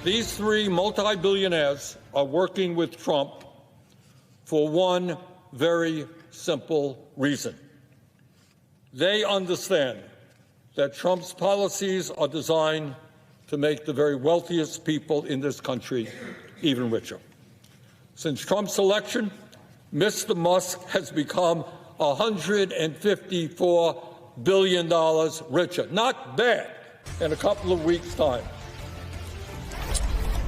These three multi-billionaires are working with Trump for one very simple reason. They understand that Trump's policies are designed to make the very wealthiest people in this country even richer. Since Trump's election, Mr. Musk has become $154 billion richer. Not bad in a couple of weeks' time.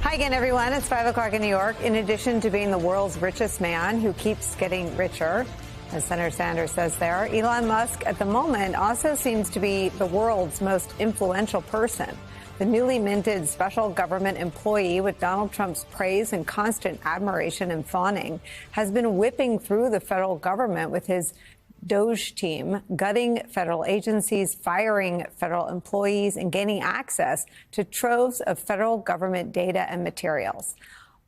Hi again, everyone. It's 5 o'clock in New York. In addition to being the world's richest man who keeps getting richer, as Senator Sanders says there, Elon Musk at the moment also seems to be the world's most influential person. The newly minted special government employee with Donald Trump's praise and constant admiration and fawning has been whipping through the federal government with his DOGE team, gutting federal agencies, firing federal employees, and gaining access to troves of federal government data and materials,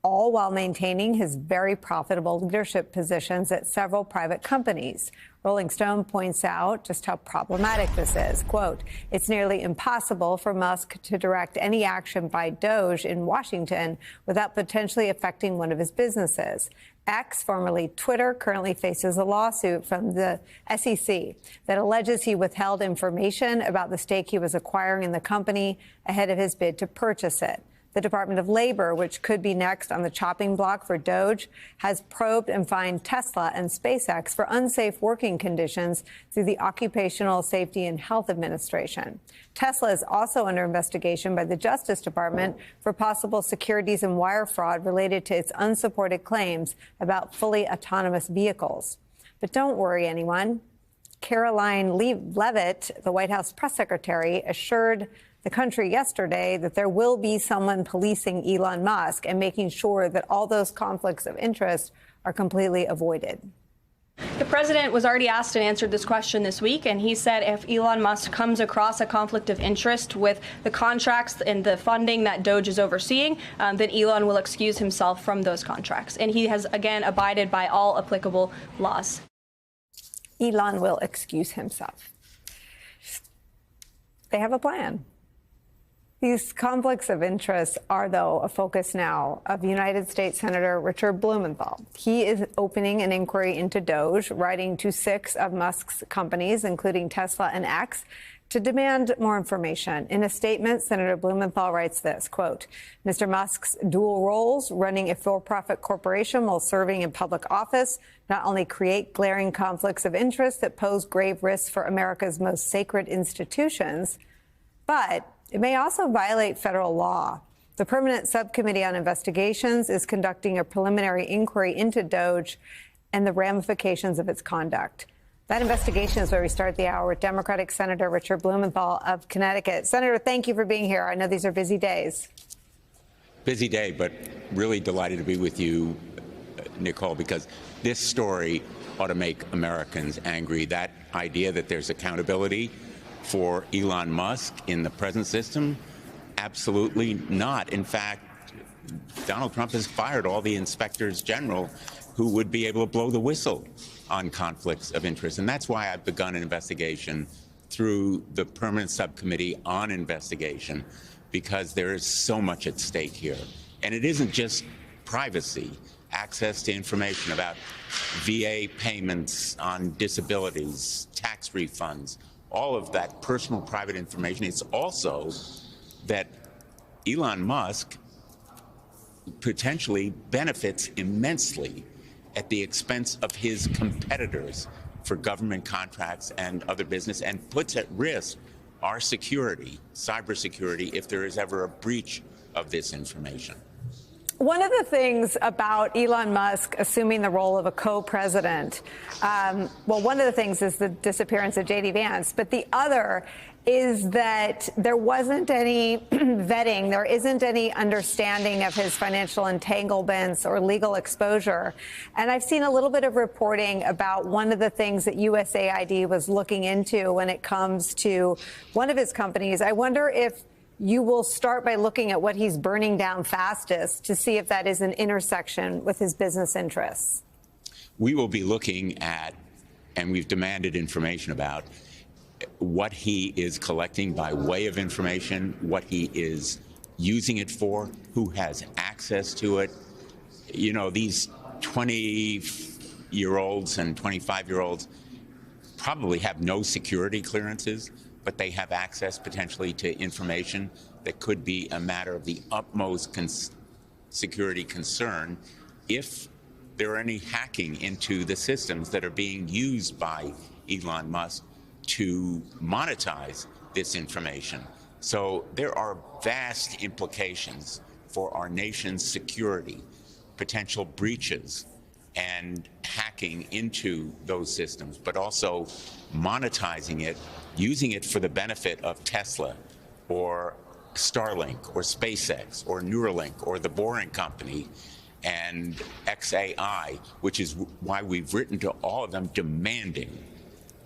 all while maintaining his very profitable leadership positions at several private companies. Rolling Stone points out just how problematic this is. Quote, it's nearly impossible for Musk to direct any action by DOGE in Washington without potentially affecting one of his businesses. X, formerly Twitter, currently faces a lawsuit from the SEC that alleges he withheld information about the stake he was acquiring in the company ahead of his bid to purchase it. The Department of Labor, which could be next on the chopping block for DOGE, has probed and fined Tesla and SpaceX for unsafe working conditions through the Occupational Safety and Health Administration. Tesla is also under investigation by the Justice Department for possible securities and wire fraud related to its unsupported claims about fully autonomous vehicles. But don't worry, anyone. Caroline Leavitt, the White House press secretary, assured the country yesterday that there will be someone policing Elon Musk and making sure that all those conflicts of interest are completely avoided. The president was already asked and answered this question this week, and he said if Elon Musk comes across a conflict of interest with the contracts and the funding that DOGE is overseeing, then Elon will excuse himself from those contracts. And he has, again, abided by all applicable laws. Elon will excuse himself. They have a plan. These conflicts of interest are, though, a focus now of United States Senator Richard Blumenthal. He is opening an inquiry into DOGE, writing to 6 of Musk's companies, including Tesla and X, to demand more information. In a statement, Senator Blumenthal writes this, quote, Mr. Musk's dual roles, running a for-profit corporation while serving in public office, not only create glaring conflicts of interest that pose grave risks for America's most sacred institutions, but it may also violate federal law. The Permanent Subcommittee on Investigations is conducting a preliminary inquiry into DOGE and the ramifications of its conduct. That investigation is where we start the hour with Democratic Senator Richard Blumenthal of Connecticut. Senator, thank you for being here. I know these are busy days. Busy day, but really delighted to be with you, Nicole, because this story ought to make Americans angry. That idea that there's accountability for Elon Musk in the present system? Absolutely not. In fact, Donald Trump has fired all the inspectors general who would be able to blow the whistle on conflicts of interest. And that's why I've begun an investigation through the Permanent Subcommittee on Investigation, because there is so much at stake here. And it isn't just privacy, access to information about VA payments on disabilities, tax refunds, all of that personal private information. It's also that Elon Musk potentially benefits immensely at the expense of his competitors for government contracts and other business, and puts at risk our security, cybersecurity, if there is ever a breach of this information. One of the things about Elon Musk assuming the role of a co-president, one of the things is the disappearance of J.D. Vance, but the other is that there wasn't any vetting, there isn't any understanding of his financial entanglements or legal exposure. And I've seen a little bit of reporting about one of the things that USAID was looking into when it comes to one of his companies. I wonder if you will start by looking at what he's burning down fastest to see if that is an intersection with his business interests. We will be looking at, and we've demanded information about, what he is collecting by way of information, what he is using it for, who has access to it. You know, these 20-year-olds and 25-year-olds probably have no security clearances, but they have access potentially to information that could be a matter of the utmost security concern if there are any hacking into the systems that are being used by Elon Musk to monetize this information. So there are vast implications for our nation's security, potential breaches and hacking into those systems, but also monetizing it, using it for the benefit of Tesla or Starlink or SpaceX or Neuralink or the Boring Company and XAI, which is why we've written to all of them demanding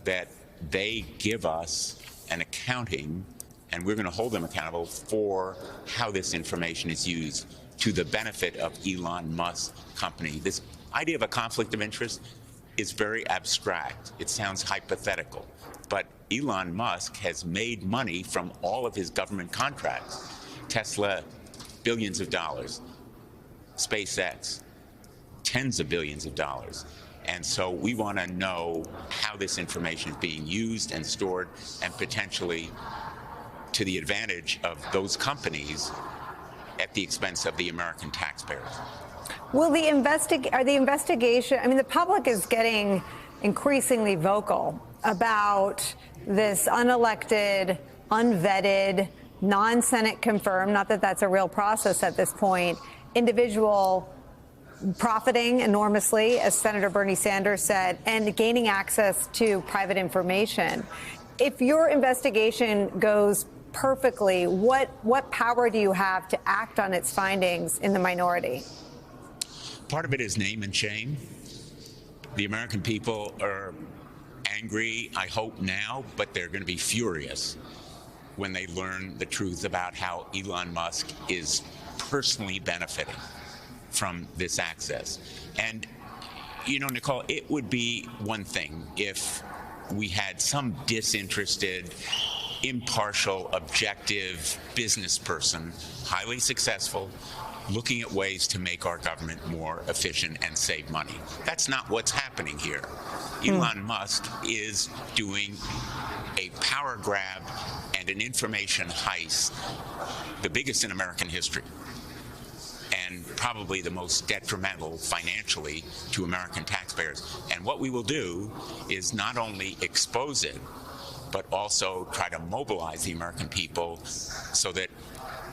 that they give us an accounting, and we're going to hold them accountable for how this information is used to the benefit of Elon Musk's company. This idea of a conflict of interest is very abstract. It sounds hypothetical. But Elon Musk has made money from all of his government contracts. Tesla, billions of dollars. SpaceX, tens of billions of dollars. And so we want to know how this information is being used and stored, and potentially to the advantage of those companies at the expense of the American taxpayers. Will the investigation, I mean, the public is getting increasingly vocal about this unelected, unvetted, non-Senate confirmed, not that that's a real process at this point, individual profiting enormously, as Senator Bernie Sanders said, and gaining access to private information. If your investigation goes perfectly, what power do you have to act on its findings in the minority? Part of it is name and shame. The American people are angry, I hope now, but they're going to be furious when they learn the truth about how Elon Musk is personally benefiting from this access. And, you know, Nicole, it would be one thing if we had some disinterested, impartial, objective business person, highly successful, looking at ways to make our government more efficient and save money. That's not what's happening here. Elon Musk is doing a power grab and an information heist, the biggest in American history, and probably the most detrimental financially to American taxpayers. And what we will do is not only expose it, but also try to mobilize the American people so that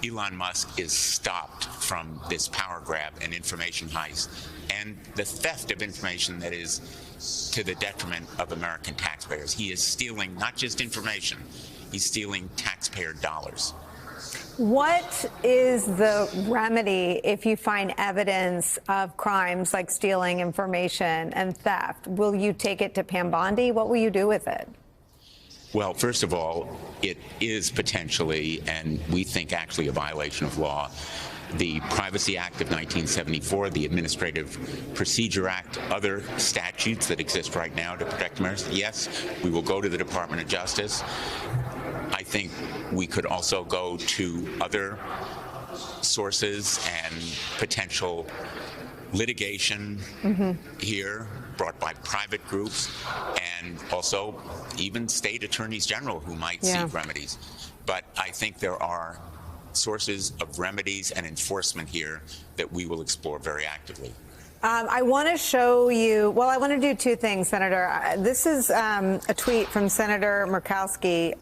Elon Musk is stopped from this power grab and information heist and the theft of information that is to the detriment of American taxpayers. He is stealing not just information, he's stealing taxpayer dollars. What is the remedy if you find evidence of crimes like stealing information and theft? Will you take it to Pam Bondi? What will you do with it? Well, first of all, it is potentially, and we think actually, a violation of law. The Privacy Act of 1974, the Administrative Procedure Act, other statutes that exist right now to protect Americans. Yes, we will go to the Department of Justice. I think we could also go to other sources and potential litigation here brought by private groups and also even state attorneys general who might seek remedies. But I think there are sources of remedies and enforcement here that we will explore very actively. I want to show you, well, I want to do two things, Senator. This is a tweet from Senator Murkowski.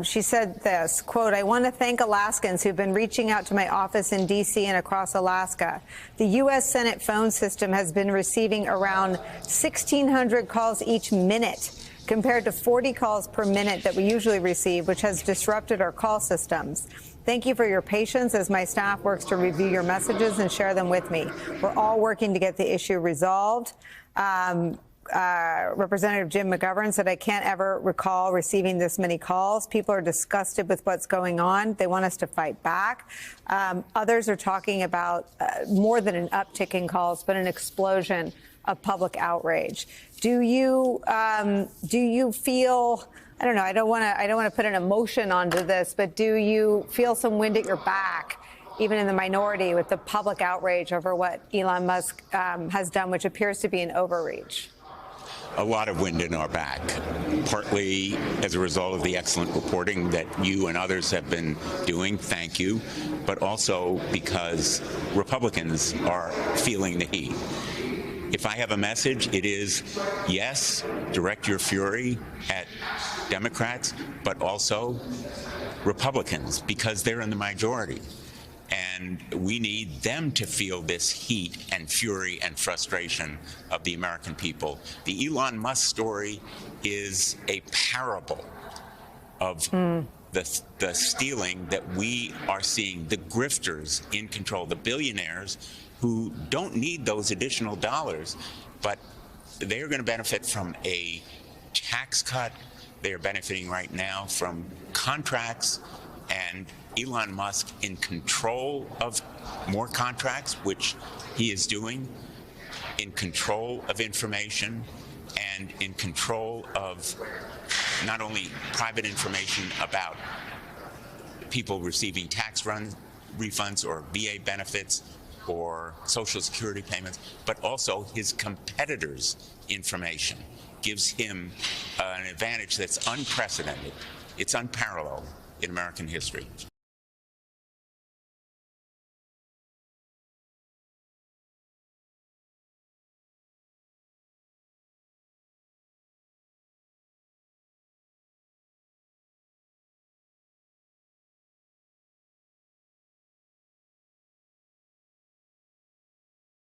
She said this, quote, "I want to thank Alaskans who've been reaching out to my office in D.C. and across Alaska. The U.S. Senate phone system has been receiving around 1,600 calls each minute, compared to 40 calls per minute that we usually receive, which has disrupted our call systems. Thank you for your patience as my staff works to review your messages and share them with me. We're all working to get the issue resolved." Representative Jim McGovern said, "I can't ever recall receiving this many calls. People are disgusted with what's going on. They want us to fight back." Others are talking about more than an uptick in calls, but an explosion of public outrage. Do you feel, I don't know, I don't want to put an emotion onto this, but do you feel some wind at your back even in the minority, with the public outrage over what Elon Musk has done, which appears to be an overreach? A lot of wind in our back, partly as a result of the excellent reporting that you and others have been doing. Thank you. But also because Republicans are feeling the heat. If I have a message, it is, yes, direct your fury at Democrats, but also Republicans, because they're in the majority. And we need them to feel this heat and fury and frustration of the American people. The Elon Musk story is a parable of the stealing that we are seeing, the grifters in control, the billionaires who don't need those additional dollars, but they're going to benefit from a tax cut. They are benefiting right now from contracts, and Elon Musk in control of more contracts, which he is doing, in control of information, and in control of not only private information about people receiving tax refunds or VA benefits or Social Security payments, but also his competitors' information gives him an advantage that's unprecedented. It's unparalleled in American history.